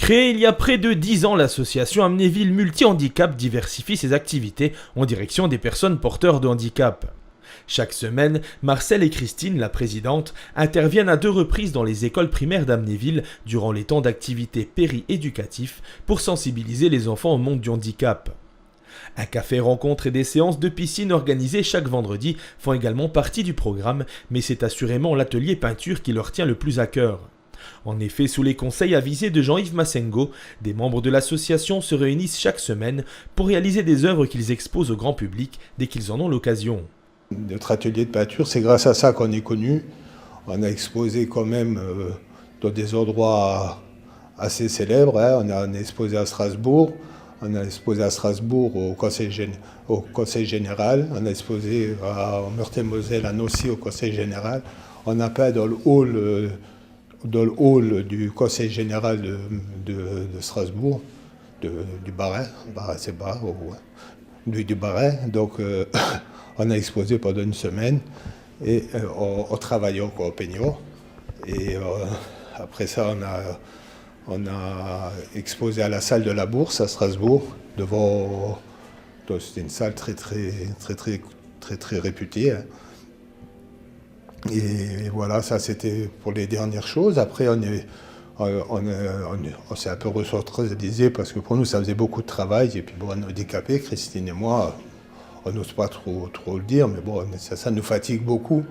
Créée il y a près de 10 ans, l'association Amnéville Multi-Handicap diversifie ses activités en direction des personnes porteurs de handicap. Chaque semaine, Marcel et Christine, la présidente, interviennent à 2 reprises dans les écoles primaires d'Amnéville durant les temps d'activité péri-éducatifs pour sensibiliser les enfants au monde du handicap. Un café rencontre et des séances de piscine organisées chaque vendredi font également partie du programme, mais c'est assurément l'atelier peinture qui leur tient le plus à cœur. En effet, sous les conseils avisés de Jean-Yves Massengo, des membres de l'association se réunissent chaque semaine pour réaliser des œuvres qu'ils exposent au grand public dès qu'ils en ont l'occasion. Notre atelier de peinture, c'est grâce à ça qu'on est connu. On a exposé quand même dans des endroits assez célèbres. On a exposé à Strasbourg. On a exposé à Strasbourg au Conseil général. On a exposé à Meurthe-et-Moselle, à Nancy au Conseil général. On a peint dans le hall du Conseil général de Strasbourg, du Barret. Barret, c'est bas, du Barret. Donc, on a exposé pendant une semaine et on travaillait encore au Peignon. Et après ça, on a exposé à la salle de la Bourse à Strasbourg, devant. C'était une salle très réputée. Hein. Et voilà, ça c'était pour les dernières choses. Après, on s'est un peu resocialisé parce que pour nous, ça faisait beaucoup de travail. Et puis, bon, on est handicapés, Christine et moi. On n'ose pas trop le dire, mais bon, ça nous fatigue beaucoup.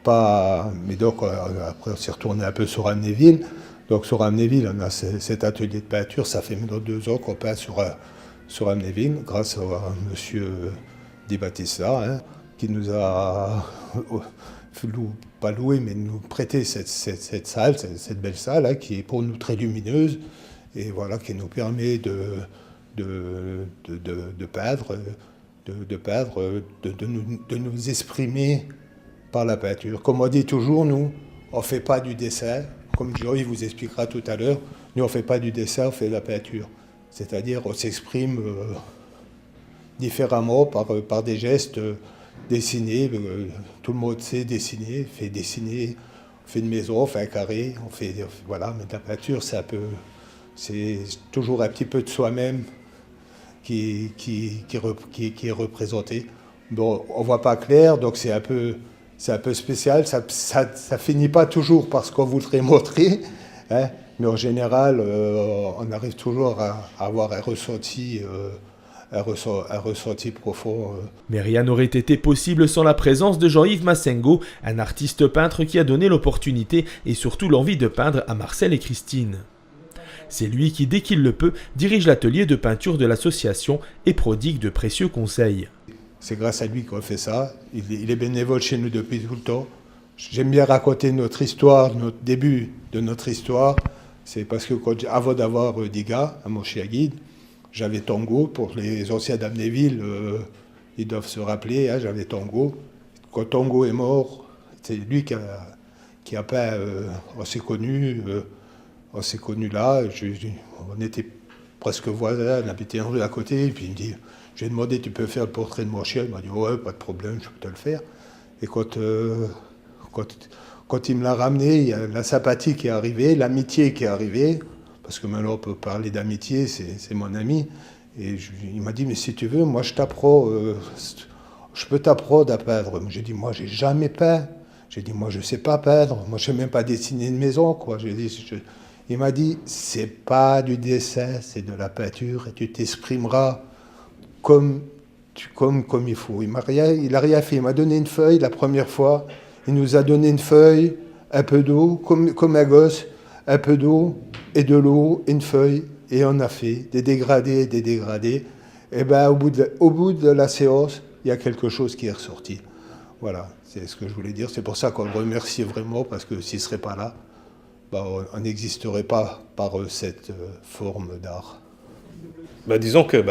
Mais donc, après, on s'est retourné un peu sur Amnéville. Donc, sur Amnéville, on a cet atelier de peinture. Ça fait maintenant 2 ans qu'on peint sur Amnéville, grâce à M. Di Battista, hein, qui nous a, pas loué, mais nous prêté cette salle, cette belle salle, hein, qui est pour nous très lumineuse, et voilà, qui nous permet de peindre. De nous exprimer par la peinture. Comme on dit toujours, nous, on ne fait pas du dessin. Comme Joey vous expliquera tout à l'heure, nous, on ne fait pas du dessin, on fait de la peinture. C'est-à-dire, on s'exprime différemment par des gestes dessinés. Tout le monde sait dessiner, on fait une maison, on fait un carré, voilà. Mais la peinture, c'est toujours un petit peu de soi-même qui est représenté. Bon, on ne voit pas clair, donc c'est un peu spécial. Ça finit pas toujours par ce qu'on voudrait montrer, hein, mais en général, on arrive toujours à avoir un ressenti profond. Mais rien n'aurait été possible sans la présence de Jean-Yves Massengo, un artiste peintre qui a donné l'opportunité et surtout l'envie de peindre à Marcel et Christine. C'est lui qui, dès qu'il le peut, dirige l'atelier de peinture de l'association et prodigue de précieux conseils. C'est grâce à lui qu'on fait ça. Il est bénévole chez nous depuis tout le temps. J'aime bien raconter notre histoire, notre début de notre histoire. C'est parce que avant d'avoir Diga, à mon chien guide, j'avais Tango. Pour les anciens d'Amnéville, ils doivent se rappeler, hein, j'avais Tango. Quand Tango est mort, c'est lui qui a peint, on s'est connus. On s'est connus là, on était presque voisins, on habitait une rue à côté, et puis il me dit, j'ai demandé, tu peux faire le portrait de mon chien? Il m'a dit, ouais, pas de problème, je peux te le faire. Et quand il me l'a ramené, il y a la sympathie qui est arrivée, l'amitié qui est arrivée, parce que maintenant on peut parler d'amitié, c'est mon ami. Et il m'a dit, mais si tu veux, moi je peux t'apprendre à peindre. J'ai dit, moi j'ai jamais peint. J'ai dit, moi je sais pas peindre, moi je sais même pas dessiner une maison, quoi. Il m'a dit, c'est pas du dessin, c'est de la peinture, et tu t'exprimeras comme il faut. Il a rien fait, il m'a donné une feuille la première fois, il nous a donné une feuille, un peu d'eau, comme un gosse, un peu d'eau et de l'eau, une feuille, et on a fait des dégradés. Et ben au bout de la séance, il y a quelque chose qui est ressorti. Voilà, c'est ce que je voulais dire. C'est pour ça qu'on le remercie vraiment, parce que s'il ne serait pas là, on n'existerait pas par cette forme d'art. Disons que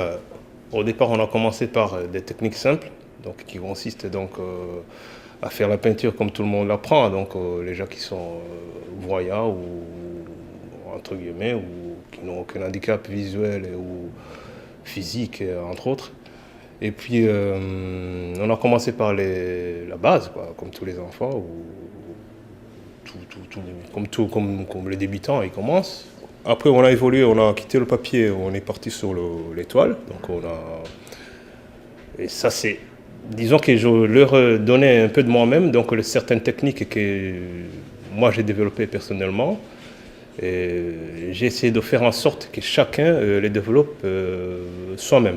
au départ, on a commencé par des techniques simples, donc, qui consistent donc, à faire la peinture comme tout le monde l'apprend, donc les gens qui sont voyants ou entre guillemets, ou qui n'ont aucun handicap visuel ou physique, entre autres. Et puis, on a commencé par la base, quoi, comme tous les enfants, comme les débutants, ils commencent. Après, on a évolué, on a quitté le papier, on est parti sur l'étoile. Donc et ça, c'est... Disons que je leur donnais un peu de moi-même, donc certaines techniques que moi j'ai développées personnellement. Et j'ai essayé de faire en sorte que chacun les développe soi-même.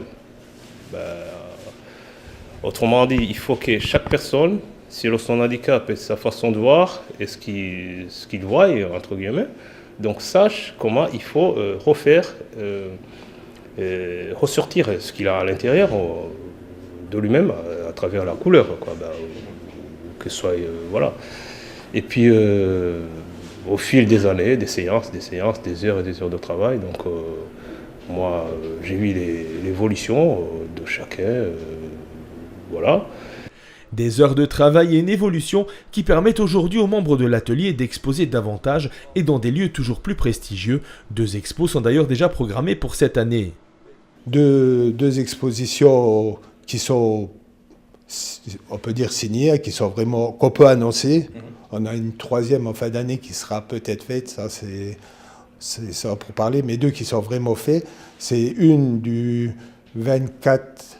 Autrement dit, il faut que chaque personne, selon son handicap et sa façon de voir et ce qu'il voit, entre guillemets, donc sache comment il faut ressortir ce qu'il a à l'intérieur de lui-même à travers la couleur, quoi, que ce soit, voilà. Et puis, au fil des années, des séances, des heures et des heures de travail, donc moi, j'ai vu l'évolution de chacun, voilà. Des heures de travail et une évolution qui permettent aujourd'hui aux membres de l'atelier d'exposer davantage et dans des lieux toujours plus prestigieux. 2 expos sont d'ailleurs déjà programmées pour cette année. Deux expositions qui sont, on peut dire, signées, qu'on peut annoncer. On a une 3e en fin d'année qui sera peut-être faite, ça c'est pour parler, mais 2 qui sont vraiment faits. C'est une du 24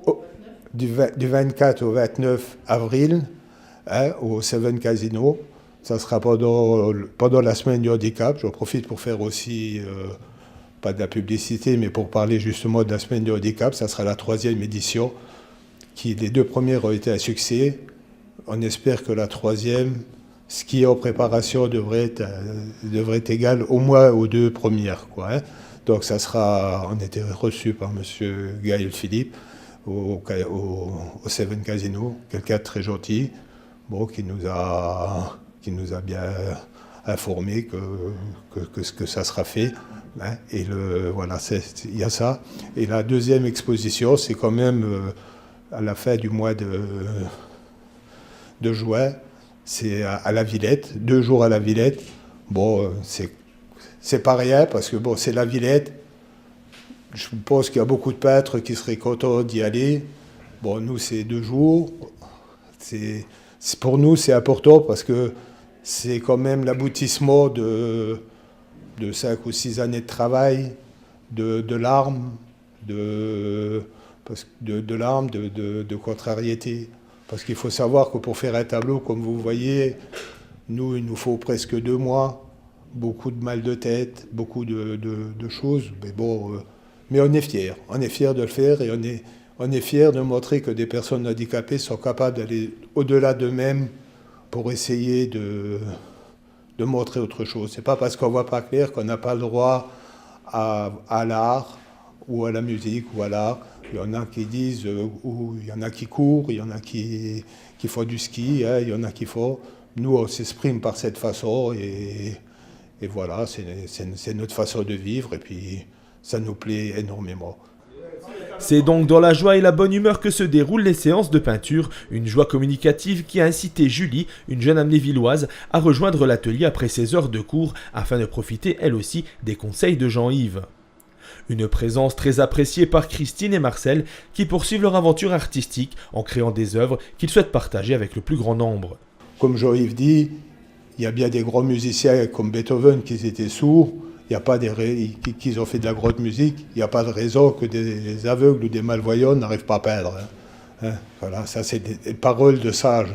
au 29 avril, au Seven Casino. Ça sera pendant la semaine du handicap. J'en profite pour faire aussi, pas de la publicité, mais pour parler justement de la semaine du handicap. Ça sera la 3e édition. Les 2 premières ont été un succès. On espère que la 3e, ce qui est en préparation, devrait être égal au moins aux 2 premières, quoi, hein. Donc ça sera, on était reçu par M. Gaël Philippe au Seven Casino, quelqu'un de très gentil, qui nous a bien informé que ça sera fait, hein. Et voilà, il y a ça. Et la 2e exposition, c'est quand même à la fin du mois de juin, c'est à la Villette, 2 jours à la Villette. C'est pas rien parce que c'est la Villette. Je pense qu'il y a beaucoup de peintres qui seraient contents d'y aller. Nous, c'est 2 jours. Pour nous, c'est important parce que c'est quand même l'aboutissement de 5 ou 6 années de travail, de larmes, de contrariété. Parce qu'il faut savoir que pour faire un tableau, comme vous voyez, il nous faut presque 2 mois, beaucoup de mal de tête, beaucoup de choses. Mais on est fiers. On est fiers de le faire et on est fiers de montrer que des personnes handicapées sont capables d'aller au-delà d'eux-mêmes pour essayer de montrer autre chose. C'est pas parce qu'on voit pas clair qu'on n'a pas le droit à l'art ou à la musique ou à l'art. Il y en a qui disent, ou il y en a qui courent, il y en a qui font du ski, hein, il y en a qui font. Nous, on s'exprime par cette façon et voilà, c'est notre façon de vivre et puis ça nous plaît énormément. C'est donc dans la joie et la bonne humeur que se déroulent les séances de peinture, une joie communicative qui a incité Julie, une jeune Amnévilloise, à rejoindre l'atelier après ses heures de cours afin de profiter elle aussi des conseils de Jean-Yves. Une présence très appréciée par Christine et Marcel qui poursuivent leur aventure artistique en créant des œuvres qu'ils souhaitent partager avec le plus grand nombre. Comme Jean-Yves dit, il y a bien des grands musiciens comme Beethoven qui étaient sourds, il y a pas qu'ils ont fait de la grande musique, il n'y a pas de raison que des aveugles ou des malvoyants n'arrivent pas à peindre. Hein. Voilà, ça c'est des paroles de sages.